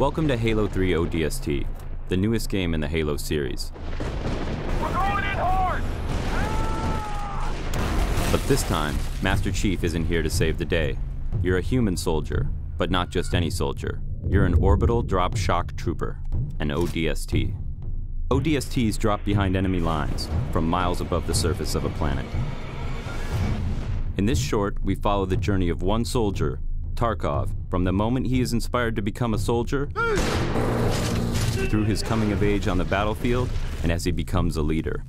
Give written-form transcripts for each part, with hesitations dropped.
Welcome to Halo 3 ODST, the newest game in the Halo series. We're going in hard! But this time, Master Chief isn't here to save the day. You're a human soldier, but not just any soldier. You're an orbital drop shock trooper, an ODST. ODSTs drop behind enemy lines, from miles above the surface of a planet. In this short, we follow the journey of one soldier, Tarkov, from the moment he is inspired to become a soldier, through his coming of age on the battlefield, and as he becomes a leader.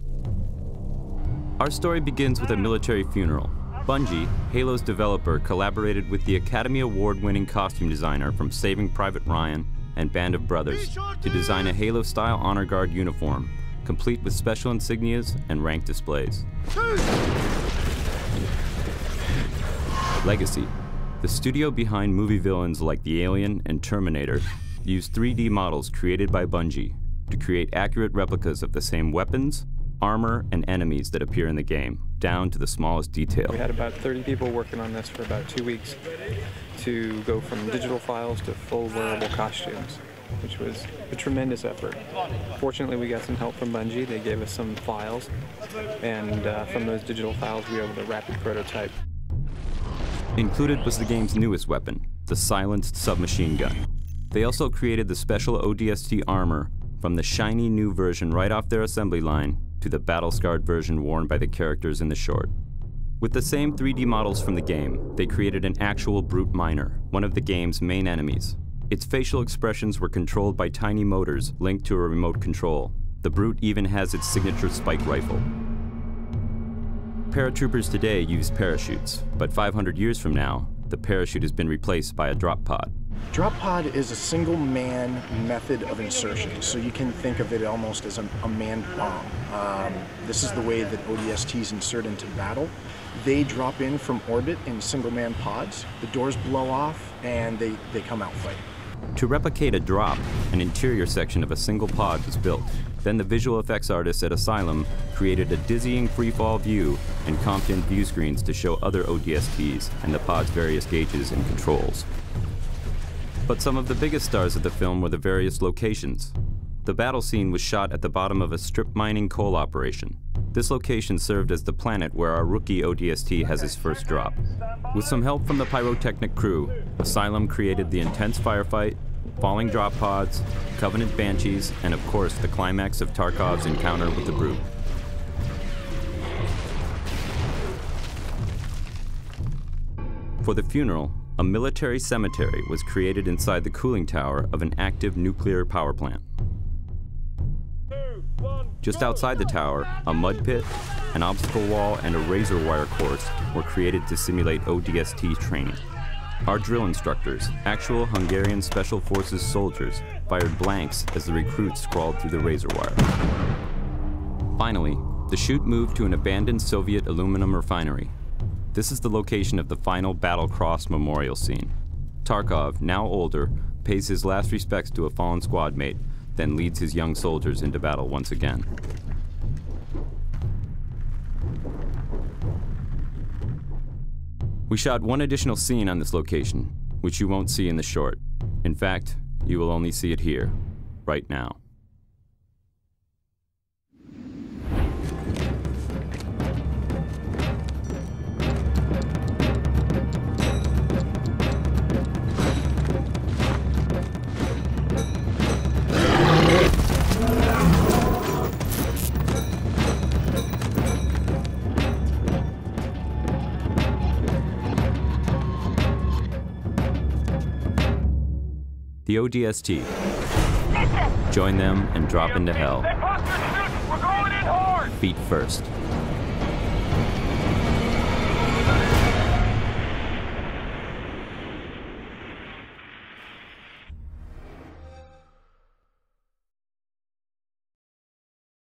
Our story begins with a military funeral. Bungie, Halo's developer, collaborated with the Academy Award-winning costume designer from Saving Private Ryan and Band of Brothers to design a Halo-style Honor Guard uniform, complete with special insignias and rank displays. Legacy. The studio behind movie villains like the Alien and Terminator used 3D models created by Bungie to create accurate replicas of the same weapons, armor, and enemies that appear in the game, down to the smallest detail. We had about 30 people working on this for about 2 weeks to go from digital files to full wearable costumes, which was a tremendous effort. Fortunately, we got some help from Bungie. They gave us some files, and from those digital files, we were able to rapid prototype. Included was the game's newest weapon, the silenced submachine gun. They also created the special ODST armor from the shiny new version right off their assembly line to the battle-scarred version worn by the characters in the short. With the same 3D models from the game, they created an actual brute miner, one of the game's main enemies. Its facial expressions were controlled by tiny motors linked to a remote control. The brute even has its signature spike rifle. Paratroopers today use parachutes, but 500 years from now, the parachute has been replaced by a drop pod. Drop pod is a single-man method of insertion, so you can think of it almost as a man bomb. This is the way that ODSTs insert into battle. They drop in from orbit in single-man pods, the doors blow off, and they come out fighting. To replicate a drop, an interior section of a single pod was built. Then the visual effects artists at Asylum created a dizzying freefall view and comped in view screens to show other ODSTs and the pod's various gauges and controls. But some of the biggest stars of the film were the various locations. The battle scene was shot at the bottom of a strip mining coal operation. This location served as the planet where our rookie ODST has his first drop. With some help from the pyrotechnic crew, Asylum created the intense firefight, falling drop pods, Covenant Banshees, and of course the climax of Tarkov's encounter with the Brute. For the funeral, a military cemetery was created inside the cooling tower of an active nuclear power plant. Just outside the tower, a mud pit, an obstacle wall, and a razor wire course were created to simulate ODST training. Our drill instructors, actual Hungarian Special Forces soldiers, fired blanks as the recruits crawled through the razor wire. Finally, the shoot moved to an abandoned Soviet aluminum refinery. This is the location of the final Battle Cross memorial scene. Tarkov, now older, pays his last respects to a fallen squad mate, then leads his young soldiers into battle once again. We shot one additional scene on this location, which you won't see in the short. In fact, you will only see it here, right now. The ODST. Join them and drop into hell. We're going in hard! Feet first.